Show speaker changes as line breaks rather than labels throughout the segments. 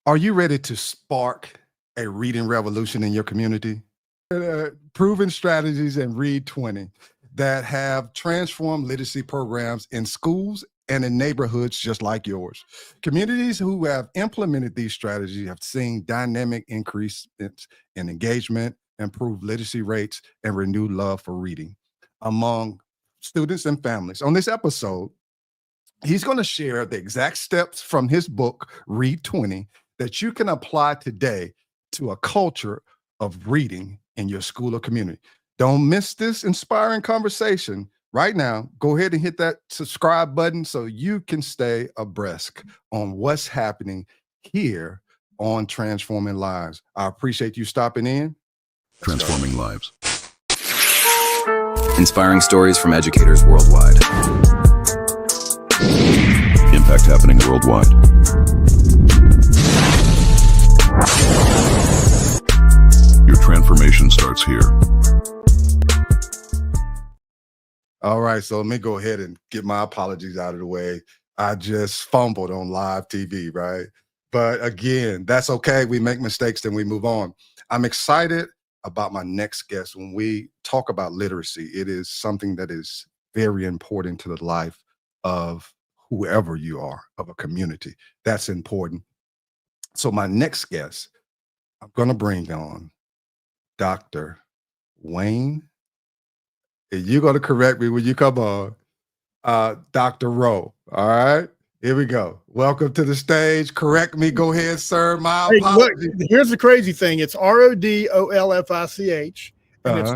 Are you ready to spark a reading revolution in your community? Proven strategies and Read 20 that have transformed literacy programs in schools and in neighborhoods just like yours. Communities who have implemented these strategies have seen dynamic increase in engagement, improved literacy rates, and renewed love for reading among students and families. On this episode, he's going to share the exact steps from his book, Read 20, that you can apply today to a culture of reading in your school or community. Don't miss this inspiring conversation. Right now, go ahead and hit that subscribe button so you can stay abreast on what's happening here on Transforming Lives. I appreciate you stopping in.
Transforming Lives. Inspiring stories from educators worldwide. Impact happening worldwide. Your transformation starts here.
All right, so let me go ahead and get my apologies out of the way. I just fumbled on live TV, right? But again, that's okay. We make mistakes, then we move on. I'm excited about my next guest. When we talk about literacy, it is something that is very important to the life of whoever you are, of a community. That's important. So my next guest, I'm going to bring on Dr. Wayne. And you're going to correct me when you come on. Dr. Rowe. All right. Here we go. Welcome to the stage. Correct me. Go ahead, sir. My apologies.
Look, here's the crazy thing. It's Rodolfich, and it's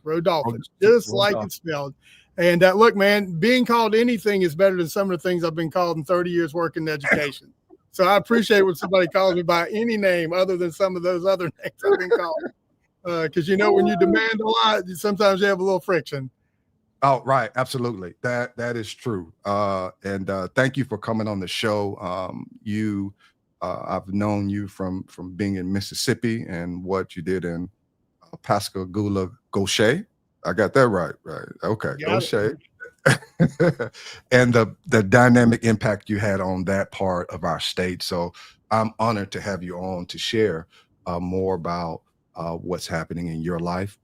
Rodolfich, just like it's spelled. And look, man, being called anything is better than some of the things I've been called in 30 years working in education. So I appreciate when somebody calls me by any name other than some of those other names I've been called. Because, when you demand a lot, sometimes you have a little friction.
Oh, right. Absolutely. That is true. And thank you for coming on the show. I've known you from being in Mississippi and what you did in Pascagoula, Gaucher. I got that right. Right. Okay. Gaucher. And the dynamic impact you had on that part of our state. So I'm honored to have you on to share more about what's happening in your life.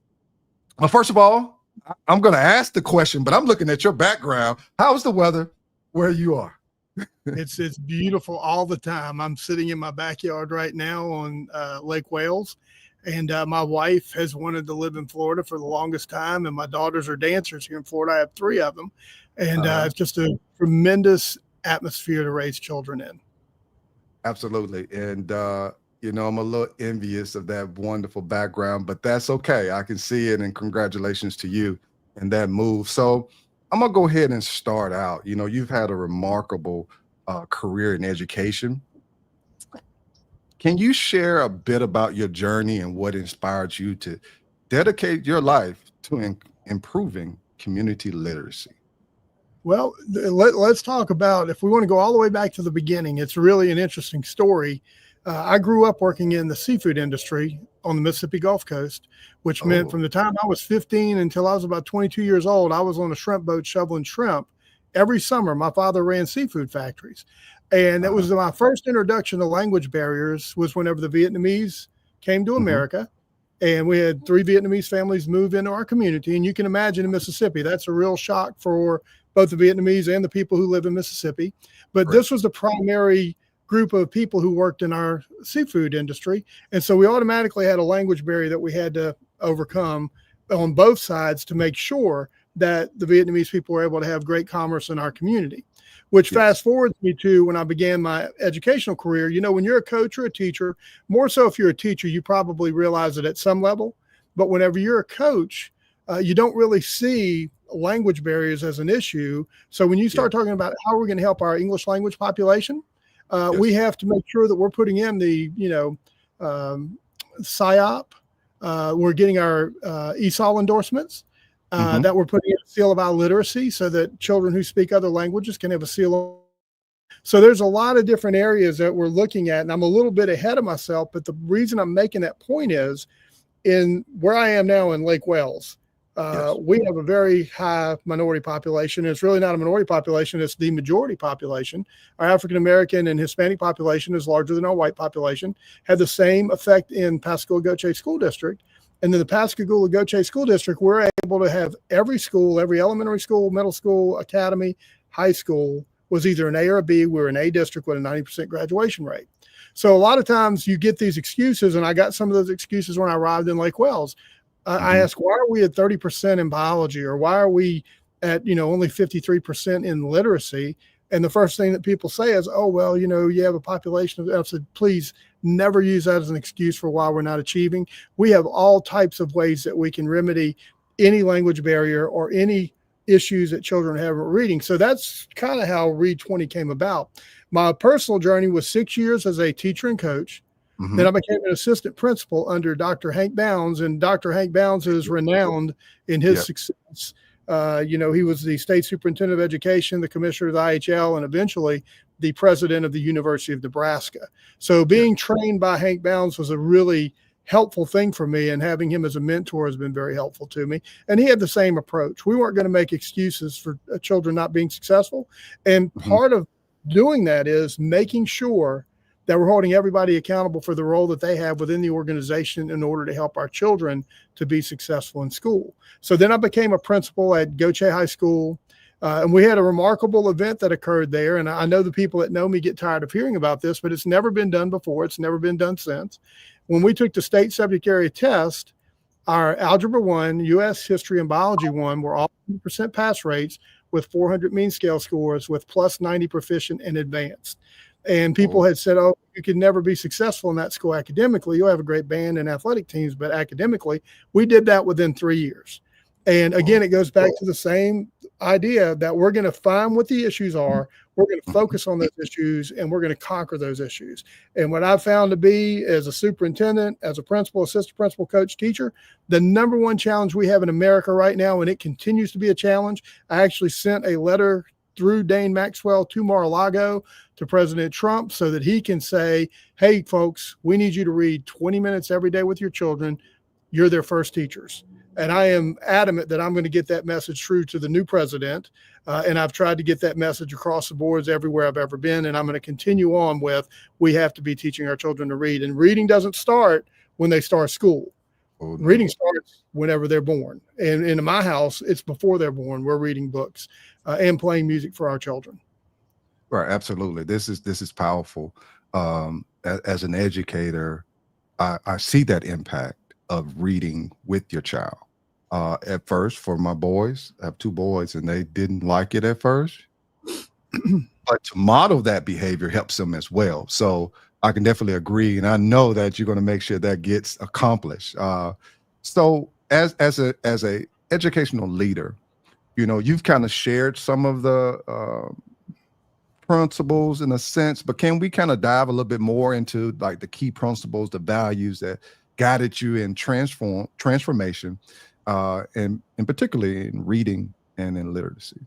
Well, first of all, I'm going to ask the question, but I'm looking at your background. How's the weather where you are?
It's beautiful all the time. I'm sitting in my backyard right now on Lake Wales, and my wife has wanted to live in Florida for the longest time, and my daughters are dancers here in Florida. I have 3 of them, and it's just a tremendous atmosphere to raise children in.
Absolutely. And, I'm a little envious of that wonderful background, but that's okay. I can see it, and congratulations to you and that move. So I'm going to go ahead and start out. You've had a remarkable career in education. Can you share a bit about your journey and what inspired you to dedicate your life to improving community literacy?
Well, let's talk about, if we want to go all the way back to the beginning, it's really an interesting story. I grew up working in the seafood industry on the Mississippi Gulf Coast, which meant from the time I was 15 until I was about 22 years old, I was on a shrimp boat shoveling shrimp. Every summer, my father ran seafood factories. And it was my first introduction to language barriers was whenever the Vietnamese came to America. And we had 3 Vietnamese families move into our community. And you can imagine in Mississippi, that's a real shock for both the Vietnamese and the people who live in Mississippi. But this was the primary group of people who worked in our seafood industry. And so we automatically had a language barrier that we had to overcome on both sides to make sure that the Vietnamese people were able to have great commerce in our community, which fast forwards me to when I began my educational career. When you're a coach or a teacher, more so if you're a teacher, you probably realize it at some level. But whenever you're a coach, you don't really see language barriers as an issue. So when you start talking about how are we going to help our English language population, we have to make sure that we're putting in the, PSYOP. We're getting our ESOL endorsements, that we're putting in a seal of literacy so that children who speak other languages can have a seal. So there's a lot of different areas that we're looking at, and I'm a little bit ahead of myself. But the reason I'm making that point is in where I am now in Lake Wales,
Yes.
We have a very high minority population. It's really not a minority population. It's the majority population. Our African-American and Hispanic population is larger than our white population, had the same effect in Pascagoula-Gautier School District. And in the Pascagoula-Gautier School District, we're able to have every school, every elementary school, middle school, academy, high school was either an A or a B. We're an A district with a 90% graduation rate. So a lot of times you get these excuses, and I got some of those excuses when I arrived in Lake Wells. I asked, why are we at 30% in biology, or why are we at, only 53% in literacy? And the first thing that people say is, oh, well, you have a population of, I said, please never use that as an excuse for why we're not achieving. We have all types of ways that we can remedy any language barrier or any issues that children have with reading. So that's kind of how Read 20 came about. My personal journey was 6 years as a teacher and coach. Then I became an assistant principal under Dr. Hank Bounds, and Dr. Hank Bounds is renowned in his success. He was the state superintendent of education, the commissioner of the IHL, and eventually the president of the University of Nebraska. So being trained by Hank Bounds was a really helpful thing for me, and having him as a mentor has been very helpful to me. And he had the same approach. We weren't going to make excuses for children not being successful. And part of doing that is making sure that we're holding everybody accountable for the role that they have within the organization in order to help our children to be successful in school. So then I became a principal at Gautier High School, and we had a remarkable event that occurred there. And I know the people that know me get tired of hearing about this, but it's never been done before. It's never been done since. When we took the state subject area test, our Algebra 1, U.S. History, and Biology 1 were all 100% pass rates with 400 mean scale scores with plus 90 proficient and advanced. And people had said, oh, you could never be successful in that school academically. You'll have a great band and athletic teams, but academically, we did that within 3 years. And again, it goes back to the same idea that we're going to find what the issues are. We're going to focus on those issues, and we're going to conquer those issues. And what I've found to be, as a superintendent, as a principal, assistant principal, coach, teacher, the number one challenge we have in America right now, and it continues to be a challenge. I actually sent a letter through Dane Maxwell to Mar-a-Lago to President Trump so that he can say, hey, folks, we need you to read 20 minutes every day with your children. You're their first teachers. And I am adamant that I'm going to get that message through to the new president. And I've tried to get that message across the boards everywhere I've ever been. And I'm going to continue on with, we have to be teaching our children to read. And reading doesn't start when they start school. Oh, no. Reading starts whenever they're born. And in my house, it's before they're born. We're reading books and playing music for our children.
Right. Absolutely. This is powerful. As an educator, I see that impact of reading with your child. At first, for my boys, I have two boys, and they didn't like it at first. But to model that behavior helps them as well. So I can definitely agree, and I know that you're going to make sure that gets accomplished. So as a educational leader, you've kind of shared some of the principles in a sense, but can we kind of dive a little bit more into like the key principles, the values that guided you in transformation, and particularly in reading and in literacy?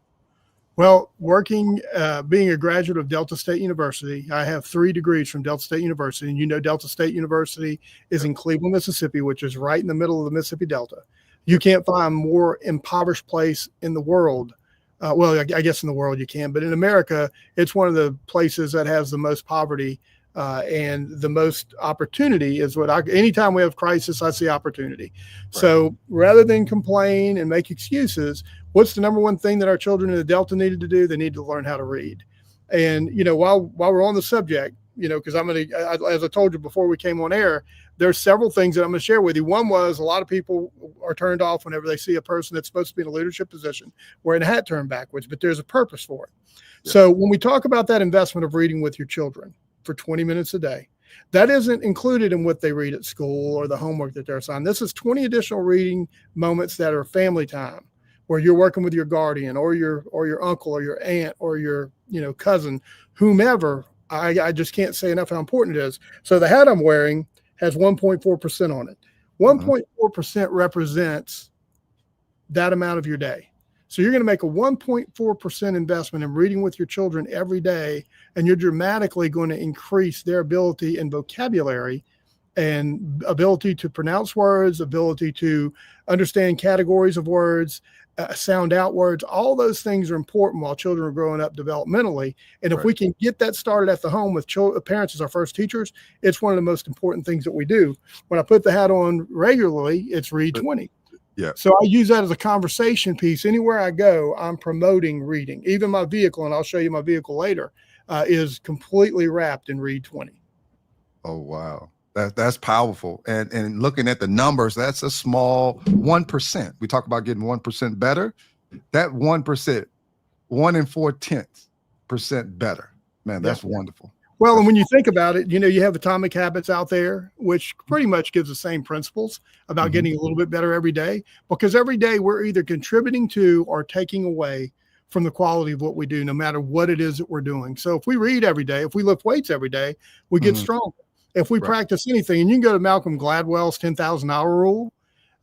Well, being a graduate of Delta State University, I have 3 degrees from Delta State University. And Delta State University is in Cleveland, Mississippi, which is right in the middle of the Mississippi Delta. You can't find a more impoverished place in the world. Well, I guess in the world you can, but in America, it's one of the places that has the most poverty and the most opportunity is anytime we have crisis, I see opportunity. Right. So rather than complain and make excuses, what's the number one thing that our children in the Delta needed to do? They need to learn how to read. And, while we're on the subject, because as I told you before we came on air, there's several things that I'm going to share with you. One was a lot of people are turned off whenever they see a person that's supposed to be in a leadership position wearing a hat turned backwards, but there's a purpose for it. Yeah. So when we talk about that investment of reading with your children for 20 minutes a day, that isn't included in what they read at school or the homework that they're assigned. This is 20 additional reading moments that are family time, where you're working with your guardian or your uncle or your aunt or your cousin, whomever. I just can't say enough how important it is. So the hat I'm wearing has 1.4% on it. 1.4% represents that amount of your day. So you're going to make a 1.4% investment in reading with your children every day, and you're dramatically going to increase their ability and vocabulary and ability to pronounce words, ability to understand categories of words, sound out words. All those things are important while children are growing up developmentally. And if we can get that started at the home with parents as our first teachers, it's one of the most important things that we do. When I put the hat on regularly, it's read 20.
Yeah.
So I use that as a conversation piece. Anywhere I go, I'm promoting reading. Even my vehicle, and I'll show you my vehicle later, is completely wrapped in read 20.
Oh, wow. That's powerful. And looking at the numbers, that's a small 1%. We talk about getting 1% better. That 1%, 1 in 4/10% better. Man, that's wonderful.
Well, and when you think about it, you have Atomic Habits out there, which pretty much gives the same principles about getting a little bit better every day, because every day we're either contributing to or taking away from the quality of what we do, no matter what it is that we're doing. So if we read every day, if we lift weights every day, we get stronger. If we practice anything, and you can go to Malcolm Gladwell's 10,000 hour rule.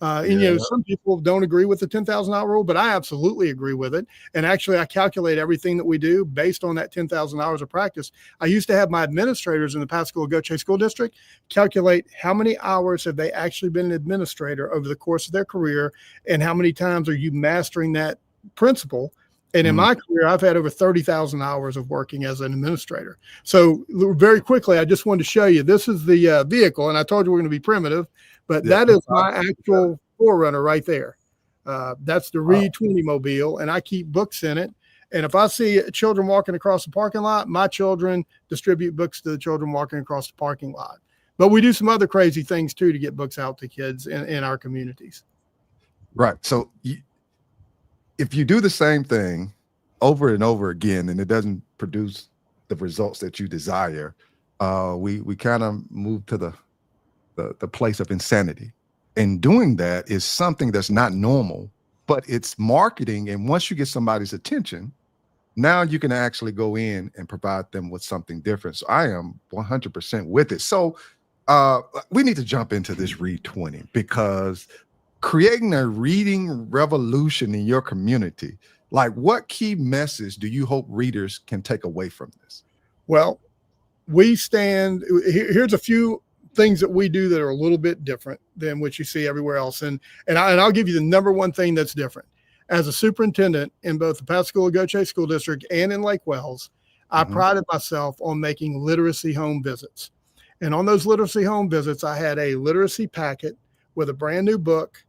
And some people don't agree with the 10,000 hour rule, but I absolutely agree with it. And actually, I calculate everything that we do based on that 10,000 hours of practice. I used to have my administrators in the Pascagoula Goche School District calculate how many hours have they actually been an administrator over the course of their career, and how many times are you mastering that principle. And in my career, I've had over 30,000 hours of working as an administrator. So very quickly, I just wanted to show you, this is the vehicle. And I told you we're going to be primitive, but that is my actual forerunner right there. That's the Read 20 mobile, and I keep books in it. And if I see children walking across the parking lot, my children distribute books to the children walking across the parking lot. But we do some other crazy things, too, to get books out to kids in our communities.
Right. So if you do the same thing over and over again, and it doesn't produce the results that you desire, we kind of move to the place of insanity. And doing that is something that's not normal, but it's marketing. And once you get somebody's attention, now you can actually go in and provide them with something different. So I am 100% with it. So we need to jump into this Read 20, because creating a reading revolution in your community, like, what key message do you hope readers can take away from this?
Well, here's a few things that we do that are a little bit different than what you see everywhere else. And I'll give you the number one thing that's different. As a superintendent in both the Pascagoula Goche School District and in Lake Wells, I prided myself on making literacy home visits. And on those literacy home visits, I had a literacy packet with a brand new book,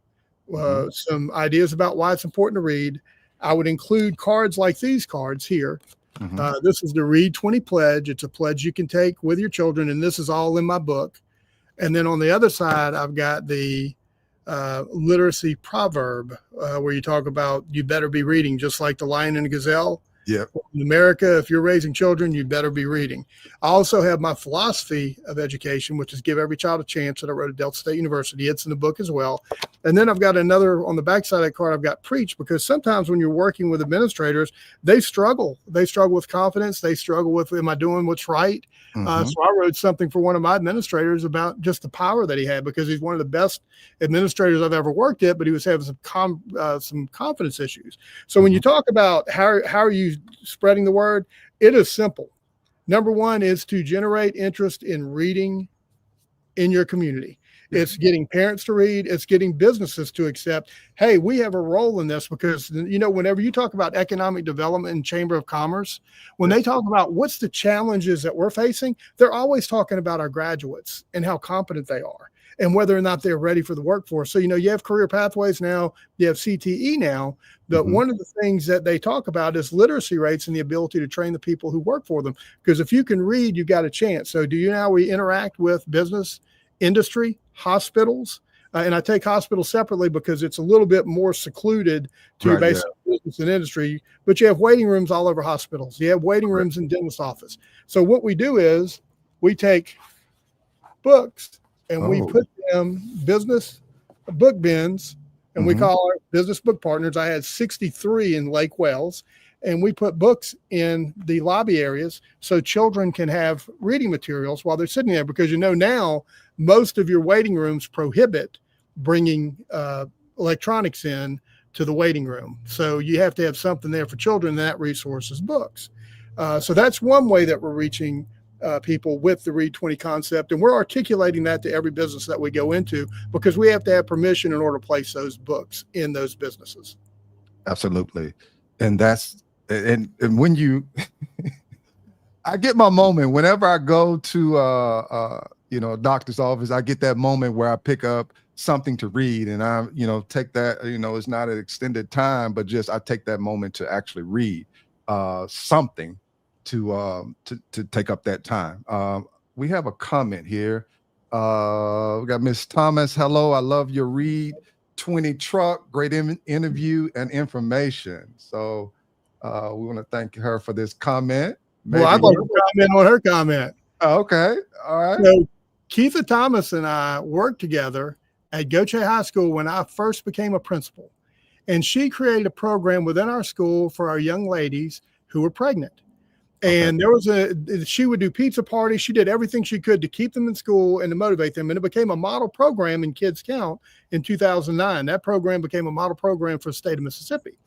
some ideas about why it's important to read. I would include cards like these cards here. This is the Read 20 pledge. It's a pledge you can take with your children, and this is all in my book. And then on the other side, I've got the literacy proverb, where you talk about you better be reading, just like the lion and the gazelle.
Yeah.
In America, if you're raising children, you better be reading. I also have my philosophy of education, which is give every child a chance, that I wrote at Delta State University. It's in the book as well. And then I've got another on the backside of that card. I've got preach, because sometimes when you're working with administrators, they struggle. They struggle with confidence. They struggle with, am I doing what's right? So I wrote something for one of my administrators about just the power that he had, because he's one of the best administrators I've ever worked at, but he was having some confidence issues. So when you talk about how are you spreading the word, it is simple. Number one is to generate interest in reading in your community. It's getting parents to read. It's getting businesses to accept, hey, we have a role in this, because, whenever you talk about economic development and Chamber of Commerce, when they talk about what's the challenges that we're facing, they're always talking about our graduates and how competent they are and whether or not they're ready for the workforce. So, you have career pathways now, you have CTE now, but one of the things that they talk about is literacy rates and the ability to train the people who work for them. Because if you can read, you've got a chance. So we interact with business, industry, hospitals, and I take hospitals separately because it's a little bit more secluded to basic business and industry, but you have waiting rooms all over hospitals. You have waiting rooms in dentist office. So what we do is we take books and we put them business book bins, and we call our business book partners. I had 63 in Lake Wells, and we put books in the lobby areas so children can have reading materials while they're sitting there, because now most of your waiting rooms prohibit bringing electronics in to the waiting room. So you have to have something there for children, and that resource is books. So that's one way that we're reaching people with the Read 20 concept. And we're articulating that to every business that we go into, because we have to have permission in order to place those books in those businesses.
Absolutely. And that's, and when you, I get my moment whenever I go to, a doctor's office. I get that moment where I pick up something to read, and I, take that, it's not an extended time, but just I take that moment to actually read something to take up that time. We have a comment here. We got Miss Thomas. Hello, I love your Read 20 truck. Great interview and information. So we want to thank her for this comment.
Well, I'd like to comment on her comment.
Oh, okay. All right.
So Keitha Thomas and I worked together at Goche High School when I first became a principal. And she created a program within our school for our young ladies who were pregnant. And she would do pizza parties. She did everything she could to keep them in school and to motivate them. And it became a model program in Kids Count in 2009. That program became a model program for the state of Mississippi.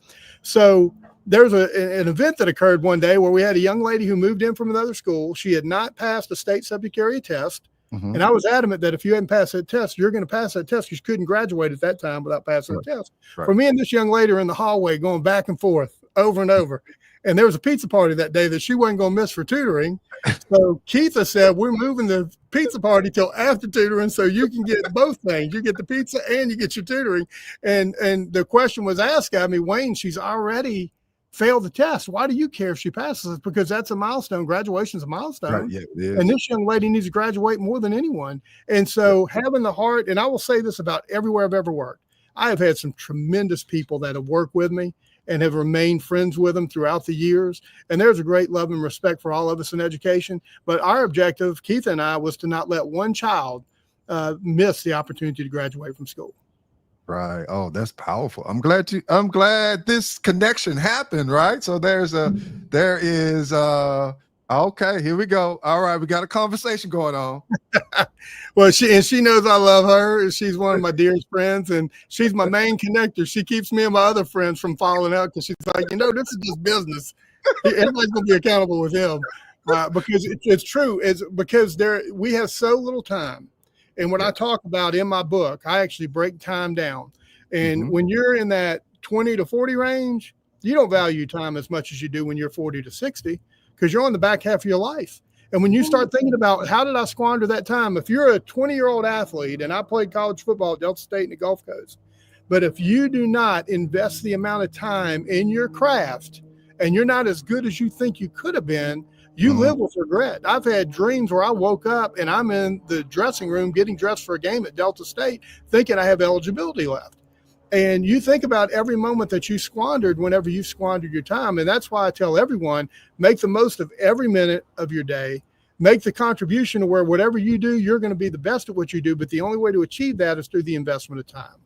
So there's an event that occurred one day where we had a young lady who moved in from another school. She had not passed a state subject area test. Mm-hmm. And I was adamant that if you hadn't passed that test, you're going to pass that test. You couldn't graduate at that time without passing the test. Right. For me and this young lady are in the hallway going back and forth over and over. And there was a pizza party that day that she wasn't going to miss for tutoring. So Keitha said, we're moving the pizza party till after tutoring so you can get both things. You get the pizza and you get your tutoring. And the question was asked of me, Wayne, she's already failed the test. Why do you care if she passes it? Because that's a milestone. Graduation's a milestone. Right, yeah, it is. And this young lady needs to graduate more than anyone. And so having the heart, and I will say this about everywhere I've ever worked, I have had some tremendous people that have worked with me and have remained friends with them throughout the years. And there's a great love and respect for all of us in education. But our objective, Keitha and I, was to not let one child miss the opportunity to graduate from school.
Right. Oh, that's powerful. I'm glad this connection happened. Right. So there is okay, here we go. All right. We got a conversation going on.
Well, she knows I love her. She's one of my dearest friends, and she's my main connector. She keeps me and my other friends from falling out because she's like, this is just business. Everybody's going to be accountable with him because it's true. It's because we have so little time. And what I talk about in my book, I actually break time down. And when you're in that 20 to 40 range, you don't value time as much as you do when you're 40 to 60 because you're on the back half of your life. And when you start thinking about how did I squander that time? If you're a 20-year-old athlete, and I played college football at Delta State and the Gulf Coast, but if you do not invest the amount of time in your craft and you're not as good as you think you could have been, you live with regret. I've had dreams where I woke up and I'm in the dressing room getting dressed for a game at Delta State thinking I have eligibility left. And you think about every moment that you squandered whenever you squandered your time. And that's why I tell everyone, make the most of every minute of your day. Make the contribution to where whatever you do, you're going to be the best at what you do. But the only way to achieve that is through the investment of time.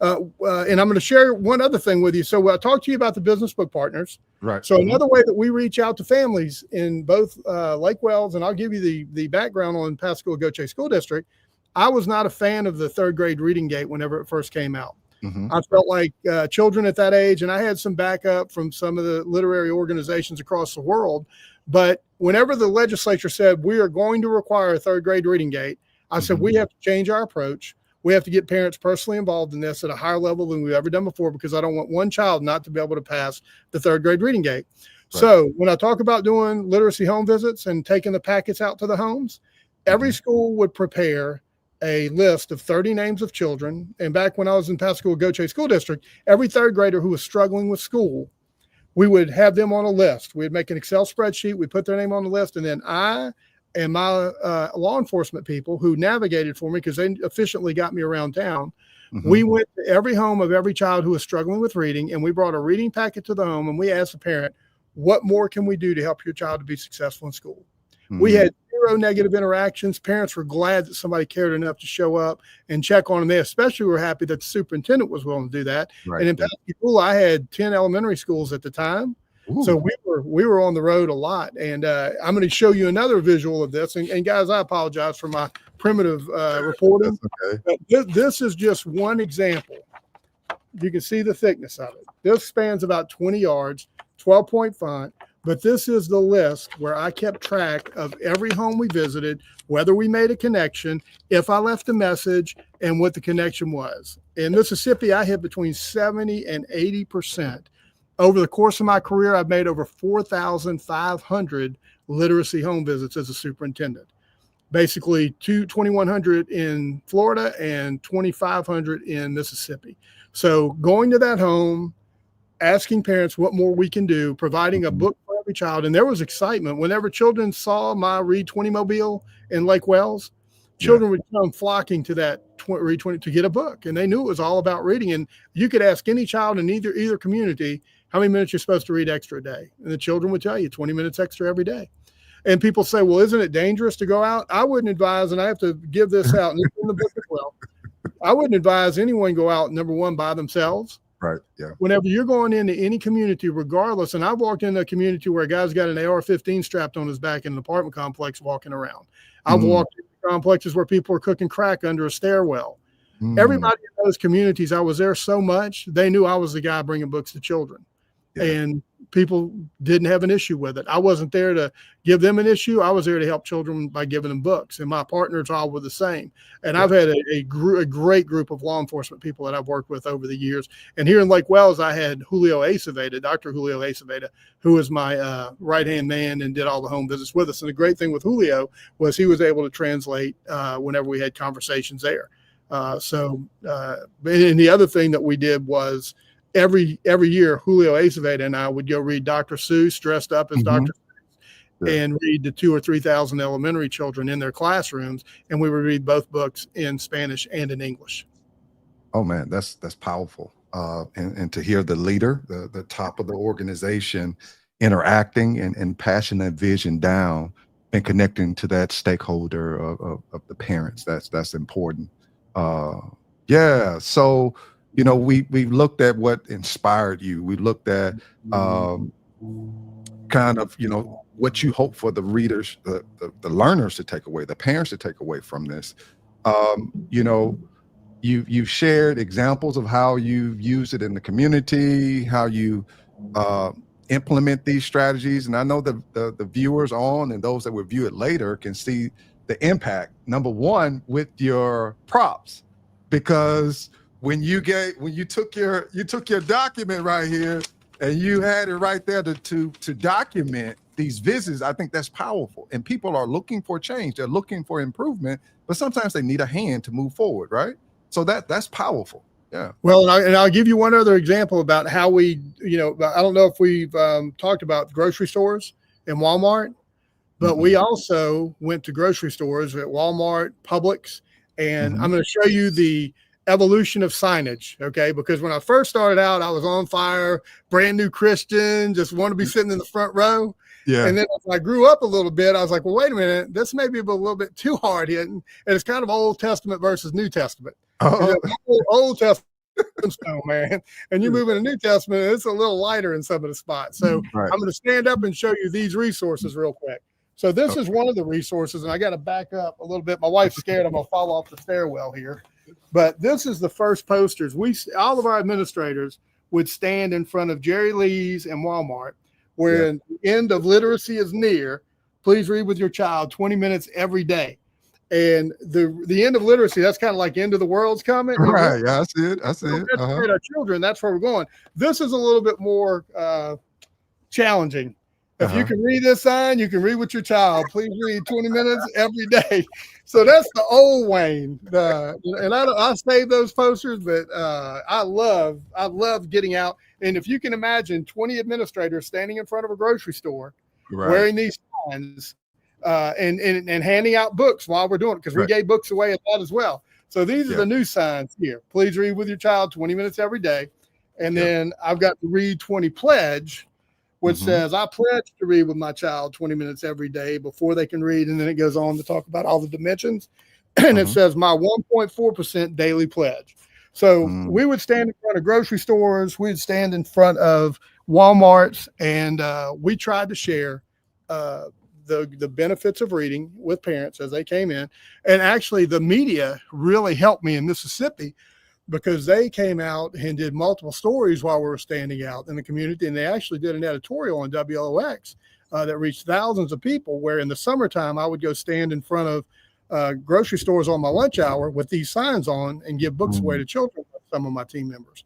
And I'm going to share one other thing with you. So I talked to you about the business book partners.
Right.
So another way that we reach out to families in both Lake Wells, and I'll give you the background on Pascagoula Goche School District. I was not a fan of the third grade reading gate whenever it first came out. I felt like children at that age, and I had some backup from some of the literary organizations across the world. But whenever the legislature said we are going to require a third grade reading gate, I said we have to change our approach. We have to get parents personally involved in this at a higher level than we've ever done before, because I don't want one child not to be able to pass the third grade reading gate. Right. So when I talk about doing literacy home visits and taking the packets out to the homes, every school would prepare a list of 30 names of children. And back when I was in Pascagoula Goche School District, every third grader who was struggling with school, we would have them on a list. We'd make an Excel spreadsheet. We'd put their name on the list. And then I and my law enforcement people who navigated for me, because they efficiently got me around town, we went to every home of every child who was struggling with reading, and we brought a reading packet to the home, and we asked the parent, what more can we do to help your child to be successful in school? We had zero negative interactions. Parents were glad that somebody cared enough to show up and check on them. They especially were happy that the superintendent was willing to do that. Right. And in Pascagoula, I had 10 elementary schools at the time. Ooh. So we were on the road a lot. And I'm going to show you another visual of this. And guys, I apologize for my primitive reporting. Okay. This is just one example. You can see the thickness of it. This spans about 20 yards, 12-point font. but this is the list where I kept track of every home we visited, whether we made a connection, if I left a message, and what the connection was. In Mississippi, I hit between 70 and 80%. Over the course of my career, I've made over 4,500 literacy home visits as a superintendent. Basically 2,100 in Florida and 2,500 in Mississippi. So going to that home, asking parents what more we can do, providing a book for every child. And there was excitement whenever children saw my Read 20 mobile in Lake Wells. Children would come flocking to that Read 20 to get a book, and they knew it was all about reading. And you could ask any child in either community how many minutes you're supposed to read extra a day, and the children would tell you 20 minutes extra every day. And people say, well, isn't it dangerous to go out? I wouldn't advise, and I have to give this out, and it's in the book as well. I wouldn't advise anyone go out, number one, by themselves.
Right. Yeah.
Whenever you're going into any community, regardless, and I've walked into a community where a guy's got an AR-15 strapped on his back in an apartment complex walking around. I've walked into complexes where people are cooking crack under a stairwell. Everybody in those communities, I was there so much, they knew I was the guy bringing books to children. Yeah. And people didn't have an issue with it. I wasn't there to give them an issue. I was there to help children by giving them books, and my partners all were the same. And I've had a great group of law enforcement people that I've worked with over the years. And here in Lake Wells, I had Julio Aceveda, Dr. Julio Aceveda, who was my right-hand man and did all the home visits with us. And the great thing with Julio was he was able to translate whenever we had conversations there. And the other thing that we did was every year, Julio Aceveda and I would go read Dr. Seuss dressed up as Dr. Seuss and read to 2,000 or 3,000 elementary children in their classrooms. And we would read both books in Spanish and in English.
Oh man, that's powerful. And to hear the leader, the top of the organization interacting and passing that vision down and connecting to that stakeholder of the parents, that's important. Yeah. So, you know, we looked at what inspired you. We looked at kind of, you know, what you hope for the readers, the learners to take away, the parents to take away from this. You know, you've shared examples of how you use it in the community, how you implement these strategies. And I know the viewers on and those that will view it later can see the impact, number one, with your props, because when you took your document right here and you had it right there to document these visits, I think that's powerful. And people are looking for change. They're looking for improvement, but sometimes they need a hand to move forward, right? So that's powerful. Yeah. Well,
and I'll give you one other example about how we, you know, I don't know if we've talked about grocery stores and Walmart, but we also went to grocery stores at Walmart, Publix, and I'm going to show you the evolution of signage, okay? Because when I first started out, I was on fire, brand new Christian, just want to be sitting in the front row. Yeah. And then as I grew up a little bit, I was like, well, wait a minute, this may be a little bit too hard hitting. And it's kind of Old Testament versus New Testament. Old Testament, stone, man. And you move in a New Testament, it's a little lighter in some of the spots. So I'm going to stand up and show you these resources real quick. So this is one of the resources, and I got to back up a little bit. My wife's scared I'm going to fall off the stairwell here. But this is the first posters. All of our administrators would stand in front of Jerry Lee's and Walmart, where the end of literacy is near. Please read with your child 20 minutes every day. And the end of literacy, that's kind of like end of the world's coming.
Right. Yeah, I see it.
Our children, that's where we're going. This is a little bit more challenging. If you can read this sign, you can read with your child. Please read 20 minutes every day. So that's the old Wayne. And I save those posters, but I love getting out. And if you can imagine 20 administrators standing in front of a grocery store wearing these signs and handing out books while we're doing it, because we gave books away at that as well. So these are the new signs here. Please read with your child 20 minutes every day. And then I've got the Read 20 pledge, which says, I pledge to read with my child 20 minutes every day before they can read. And then it goes on to talk about all the dimensions. And it says my 1.4% daily pledge. So we would stand in front of grocery stores. We'd stand in front of Walmarts, and we tried to share the benefits of reading with parents as they came in. And actually the media really helped me in Mississippi because they came out and did multiple stories while we were standing out in the community. And they actually did an editorial on WLOX that reached thousands of people, where in the summertime, I would go stand in front of grocery stores on my lunch hour with these signs on and give books away to children with some of my team members.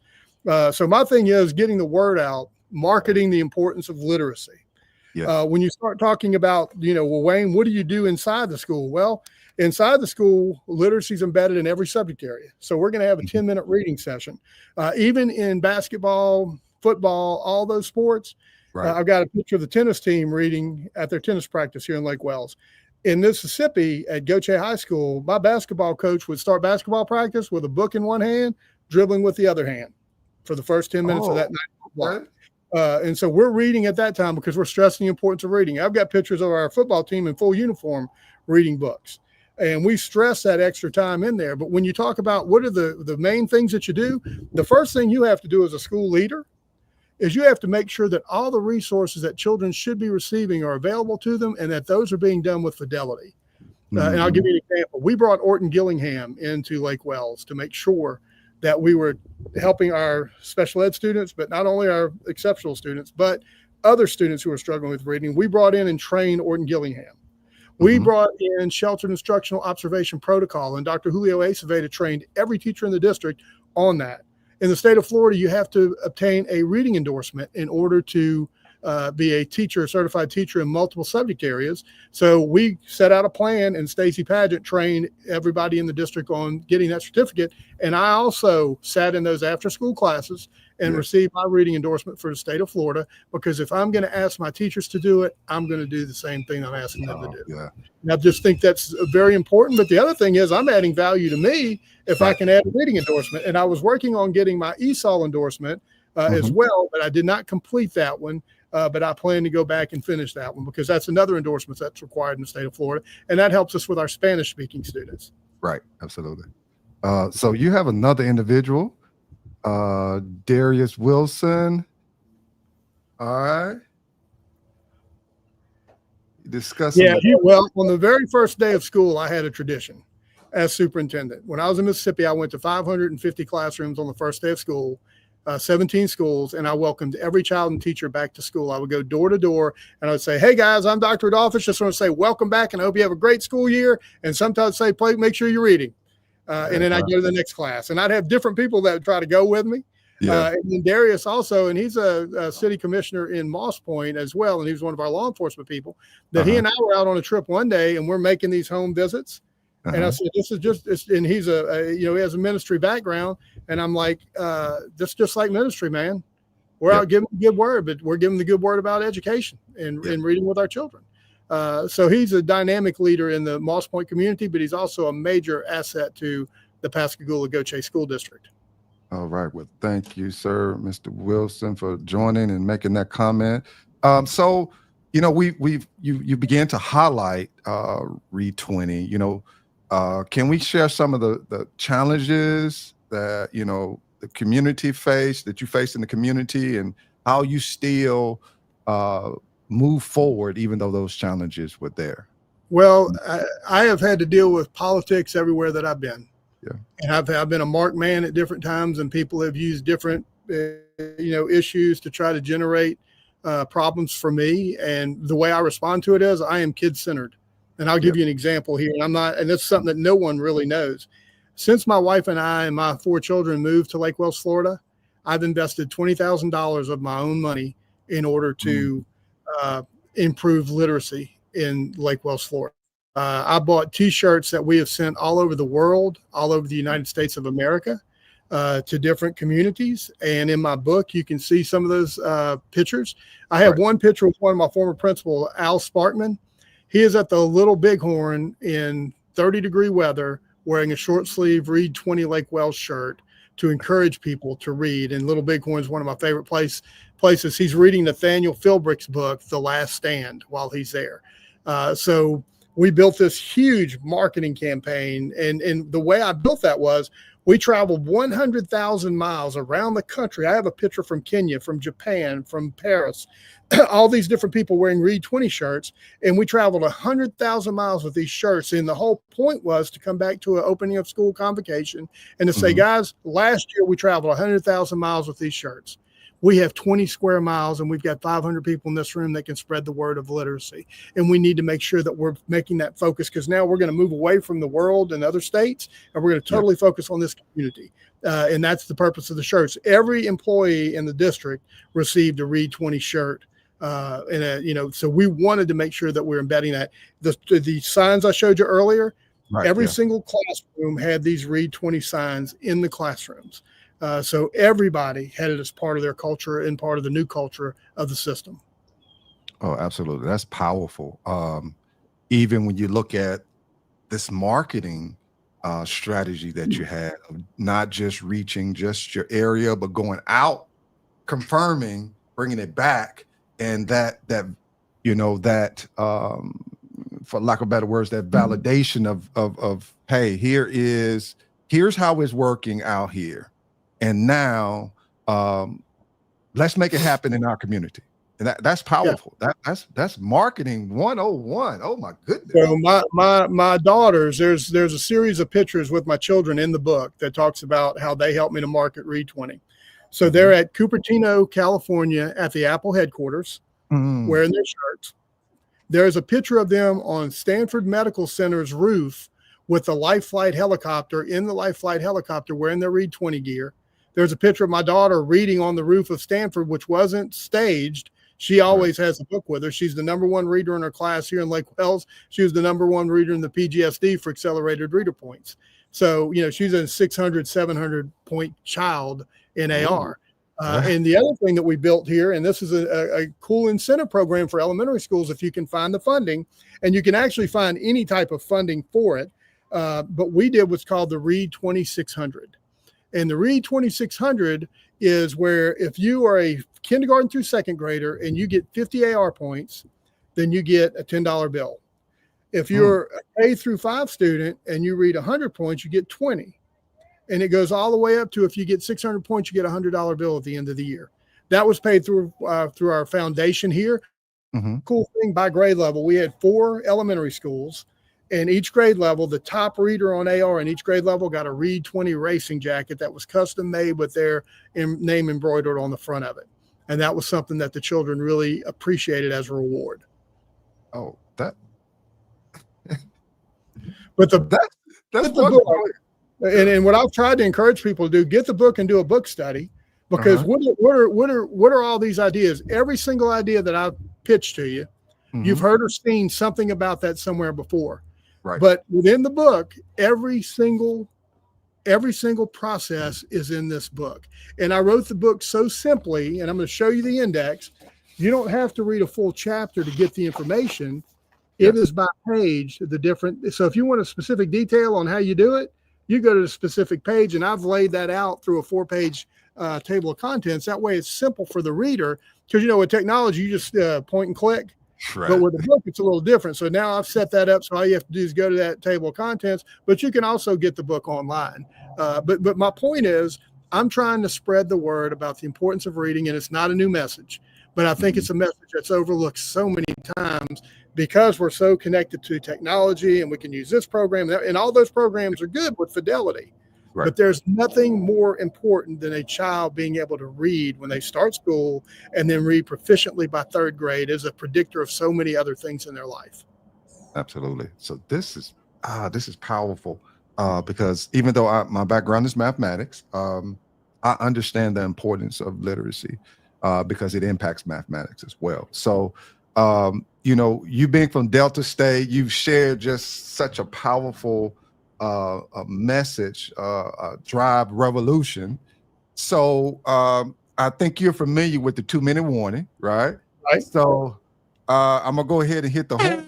So my thing is getting the word out, marketing the importance of literacy.
Yeah.
When you start talking about, well, Wayne, what do you do inside the school? Well, inside the school, literacy is embedded in every subject area. So we're going to have a 10-minute reading session. Even in basketball, football, all those sports,
Right.
I've got a picture of the tennis team reading at their tennis practice here in Lake Wells. In Mississippi at Goche High School, my basketball coach would start basketball practice with a book in one hand, dribbling with the other hand for the first 10 minutes of that night.
Right.
And so we're reading at that time because we're stressing the importance of reading. I've got pictures of our football team in full uniform reading books. And we stress that extra time in there. But when you talk about what are the main things that you do, the first thing you have to do as a school leader is you have to make sure that all the resources that children should be receiving are available to them and that those are being done with fidelity. And I'll give you an example. We brought Orton Gillingham into Lake Wells to make sure that we were helping our special ed students, but not only our exceptional students, but other students who are struggling with reading. We brought in and trained Orton Gillingham. We brought in sheltered instructional observation protocol, and Dr. Julio Aceveda trained every teacher in the district on that. In the state of Florida, you have to obtain a reading endorsement in order to be a certified teacher in multiple subject areas. So we set out a plan, and Stacy Paget trained everybody in the district on getting that certificate. And I also sat in those after school classes and received my reading endorsement for the state of Florida, because if I'm going to ask my teachers to do it, I'm going to do the same thing I'm asking them to do.
Yeah.
And I just think that's very important. But the other thing is I'm adding value to me if I can add a reading endorsement. And I was working on getting my ESOL endorsement as well, but I did not complete that one. But I plan to go back and finish that one, because that's another endorsement that's required in the state of Florida. And that helps us with our Spanish speaking students.
Right. Absolutely. So you have another individual, Darius Wilson. All right. Discussing.
Yeah. Well, on the very first day of school, I had a tradition as superintendent. When I was in Mississippi, I went to 550 classrooms on the first day of school. 17 schools, and I welcomed every child and teacher back to school. I would go door to door, and I would say, "Hey guys, I'm Dr. Rodolfich. Just want to say welcome back, and I hope you have a great school year." And sometimes say, make sure you're reading. And then I'd go to the next class, and I'd have different people that would try to go with me. And then Darius also, and he's a city commissioner in Moss Point as well, and he was one of our law enforcement people, that he and I were out on a trip one day, and we're making these home visits. And I said, this is just, and he's he has a ministry background. And I'm like, this is just like ministry, man. We're out giving the good word, but we're giving the good word about education and reading with our children. So he's a dynamic leader in the Moss Point community, but he's also a major asset to the Pascagoula Goche School District.
All right. Well, thank you, sir, Mr. Wilson, for joining and making that comment. So, you began to highlight Read 20. Can we share some of the challenges that, the community faced, that you faced in the community, and how you still move forward, even though those challenges were there?
Well, I have had to deal with politics everywhere that I've been.
Yeah.
And I've been a marked man at different times, and people have used different, issues to try to generate problems for me. And the way I respond to it is I am kid-centered. And I'll give you an example here. And that's something that no one really knows. Since my wife and I and my 4 children moved to Lake Wells, Florida, I've invested $20,000 of my own money in order to improve literacy in Lake Wells, Florida. I bought T-shirts that we have sent all over the world, all over the United States of America, to different communities. And in my book, you can see some of those pictures. I have one picture with one of my former principal, Al Sparkman. He is at the Little Bighorn in 30-degree weather, wearing a short sleeve Read 20 Lake Wells shirt to encourage people to read. And Little Bighorn is one of my favorite places. He's reading Nathaniel Philbrick's book, The Last Stand, while he's there. So we built this huge marketing campaign. And the way I built that was we traveled 100,000 miles around the country. I have a picture from Kenya, from Japan, from Paris, all these different people wearing Read 20 shirts. And we traveled 100,000 miles with these shirts. And the whole point was to come back to an opening of school convocation and to say, guys, last year we traveled 100,000 miles with these shirts. We have 20 square miles and we've got 500 people in this room that can spread the word of literacy. And we need to make sure that we're making that focus, because now we're going to move away from the world and other states, and we're going to totally focus on this community. And that's the purpose of the shirts. Every employee in the district received a Read 20 shirt. So we wanted to make sure that we're embedding that. The signs I showed you earlier, every single classroom had these Read 20 signs in the classrooms. So everybody had it as part of their culture and part of the new culture of the system.
Oh, absolutely. That's powerful. Even when you look at this marketing strategy that you had, of not just reaching just your area, but going out, confirming, bringing it back. And that for lack of better words, that validation of hey, here's how it's working out here. And now let's make it happen in our community. And that's powerful. That's marketing 101. Oh my goodness.
So my daughters, there's a series of pictures with my children in the book that talks about how they helped me to market Read 20. So they're at Cupertino, California at the Apple headquarters wearing their shirts. There's a picture of them on Stanford Medical Center's roof with the Life Flight helicopter, in the Life Flight helicopter, wearing their Read 20 gear. There's a picture of my daughter reading on the roof of Stanford, which wasn't staged. She always has a book with her. She's the #1 reader in her class here in Lake Wells. She was the #1 reader in the PGSD for accelerated reader points. So, she's a 600, 700 point child in AR. And the other thing that we built here, and this is a cool incentive program for elementary schools, if you can find the funding, and you can actually find any type of funding for it. But we did what's called the Read 2600. And the Read 2600 is where if you are a kindergarten through second grader and you get 50 AR points, then you get a $10 bill. If you're a K through 5 student and you read 100 points, you get 20. And it goes all the way up to, if you get 600 points, you get a $100 bill at the end of the year. That was paid through our foundation here. Cool thing, by grade level, we had 4 elementary schools. And each grade level, the top reader on AR in each grade level got a Read 20 racing jacket that was custom made with their name embroidered on the front of it. And that was something that the children really appreciated as a reward.
Oh, that.
But
that's
book, and what I've tried to encourage people to do, get the book and do a book study, because what are all these ideas? Every single idea that I've pitched to you, you've heard or seen something about that somewhere before.
Right.
But within the book, every single process is in this book. And I wrote the book so simply, and I'm going to show you the index. You don't have to read a full chapter to get the information. It is by page, the different. So if you want a specific detail on how you do it, you go to the specific page, and I've laid that out through a 4-page table of contents. That way it's simple for the reader, because with technology, you just point and click. Right. But with the book, it's a little different. So now I've set that up. So all you have to do is go to that table of contents, but you can also get the book online. But my point is, I'm trying to spread the word about the importance of reading, and it's not a new message, but I think it's a message that's overlooked so many times because we're so connected to technology, and we can use this program, and all those programs are good with fidelity. Right. But there's nothing more important than a child being able to read when they start school, and then read proficiently by 3rd grade as a predictor of so many other things in their life.
Absolutely. So this is powerful because even though my background is mathematics, I understand the importance of literacy because it impacts mathematics as well. So, you being from Delta State, you've shared just such a powerful a message, drive revolution. So I think you're familiar with the 2-minute warning, right?
Right.
So I'm gonna go ahead and hit the home.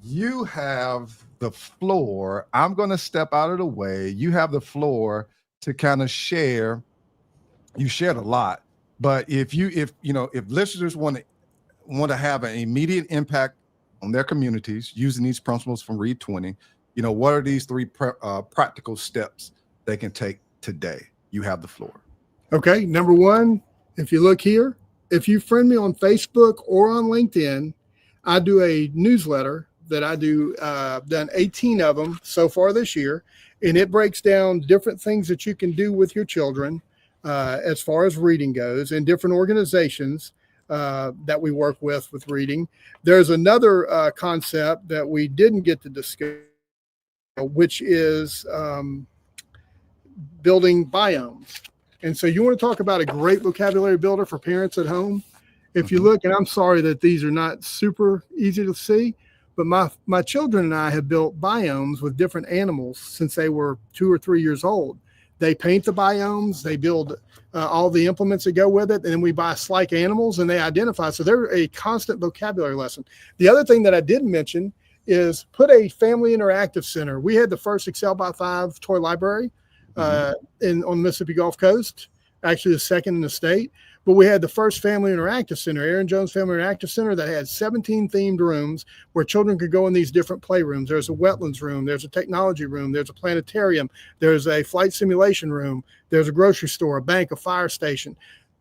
You have the floor. I'm gonna step out of the way. You have the floor to kind of share. You shared a lot, but if listeners want to have an immediate impact on their communities using these principles from Read 20, what are these three practical steps they can take today? You have the floor.
Okay. Number one, if you look here, if you friend me on Facebook or on LinkedIn, I do a newsletter that I do, done 18 of them so far this year. And it breaks down different things that you can do with your children as far as reading goes, and different organizations that we work with reading. There's another concept that we didn't get to discuss, which is building biomes. And so you want to talk about a great vocabulary builder for parents at home. If you look, and I'm sorry that these are not super easy to see, but my children and I have built biomes with different animals since they were 2 or 3 years old. They paint the biomes, they build all the implements that go with it, and then we buy like animals and they identify. So they're a constant vocabulary lesson. The other thing that I didn't mention is put a family interactive center. We had the first Excel by 5 toy library on the Mississippi Gulf Coast, actually the second in the state. But we had the first family interactive center, Aaron Jones Family Interactive Center, that had 17 themed rooms where children could go in these different playrooms. There's a wetlands room, there's a technology room, there's a planetarium, there's a flight simulation room, there's a grocery store, a bank, a fire station.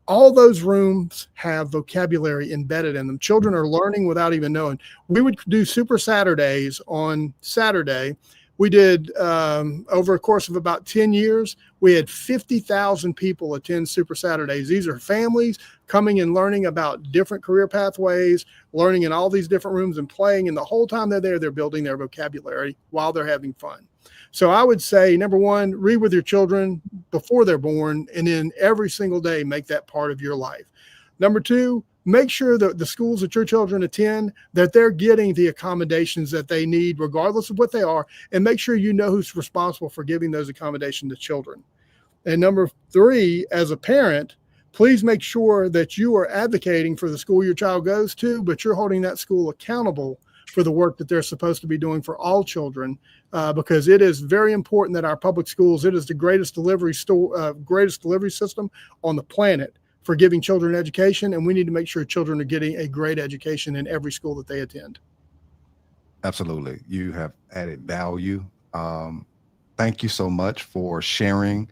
All those rooms have vocabulary embedded in them. Children are learning without even knowing. We would do Super Saturdays on Saturday. We did, over a course of about 10 years, we had 50,000 people attend Super Saturdays. These are families coming and learning about different career pathways, learning in all these different rooms and playing. And the whole time they're there, they're building their vocabulary while they're having fun. So I would say, number one, read with your children before they're born, and then every single day, make that part of your life. Number two, make sure that the schools that your children attend, that they're getting the accommodations that they need, regardless of what they are, and make sure you know who's responsible for giving those accommodations to children. And number three, as a parent, please make sure that you are advocating for the school your child goes to, but you're holding that school accountable for the work that they're supposed to be doing for all children, because it is very important that our public schools, it is the greatest delivery system on the planet for giving children education, and we need to make sure children are getting a great education in every school that they attend.
Absolutely. You have added value. Thank you so much for sharing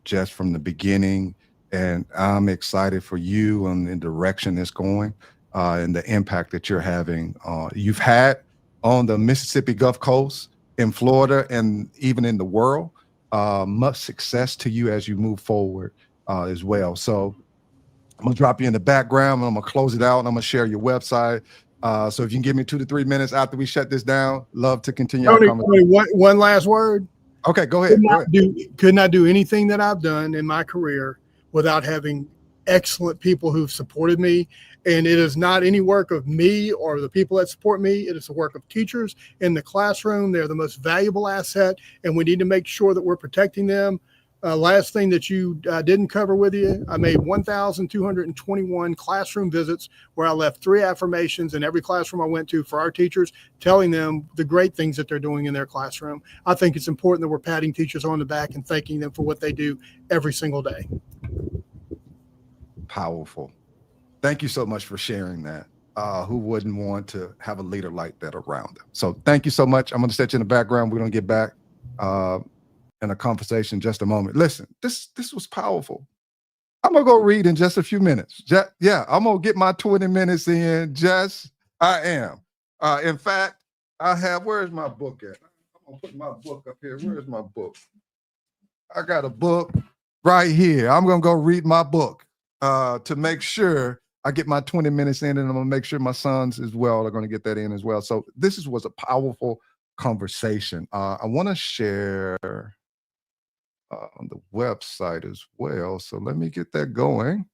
just from the beginning. And I'm excited for you and the direction it's going and the impact that you're having. You've had on the Mississippi Gulf Coast, in Florida, and even in the world. Much success to you as you move forward as well. So I'm gonna drop you in the background and I'm gonna close it out and I'm gonna share your website. So if you can give me 2 to 3 minutes after we shut this down, love to continue our conversation.
One last word.
Okay, go ahead.
Could not do anything that I've done in my career without having excellent people who've supported me. And it is not any work of me or the people that support me. It is the work of teachers in the classroom. They're the most valuable asset, and we need to make sure that we're protecting them. Last thing that you didn't cover with you, I made 1,221 classroom visits where I left 3 affirmations in every classroom I went to for our teachers, telling them the great things that they're doing in their classroom. I think it's important that we're patting teachers on the back and thanking them for what they do every single day.
Powerful. Thank you so much for sharing that. Who wouldn't want to have a leader like that around them? So thank you so much. I'm going to set you in the background. We're going to get back in a conversation in just a moment. Listen, this was powerful. I'm going to go read in just a few minutes. Yeah, I'm going to get my 20 minutes in. I am. In fact, I have, where's my book at? I'm going to put my book up here. Where's my book? I got a book right here. I'm going to go read my book to make sure I get my 20 minutes in, and I'm going to make sure my sons as well are going to get that in as well. So this was a powerful conversation. I want to share on the website as well. So let me get that going.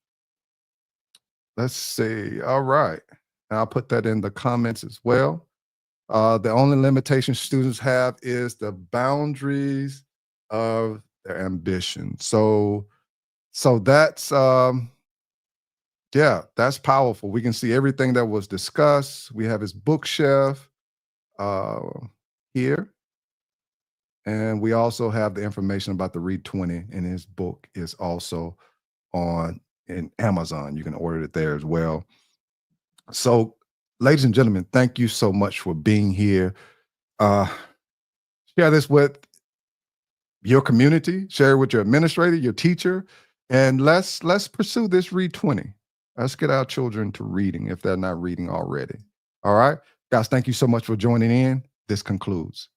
Let's see. All right. And I'll put that in the comments as well. The only limitation students have is the boundaries of their ambition. So that's yeah, that's powerful. We can see everything that was discussed. We have his bookshelf here. And we also have the information about the Read 20, and his book is also in Amazon. You can order it there as well. So ladies and gentlemen, thank you so much for being here. Share this with your community, share it with your administrator, your teacher, and let's pursue this Read 20. Let's get our children to reading if they're not reading already. All right, guys, thank you so much for joining in. This concludes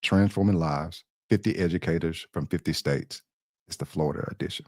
Transforming Lives, 50 Educators from 50 States. It's the Florida edition.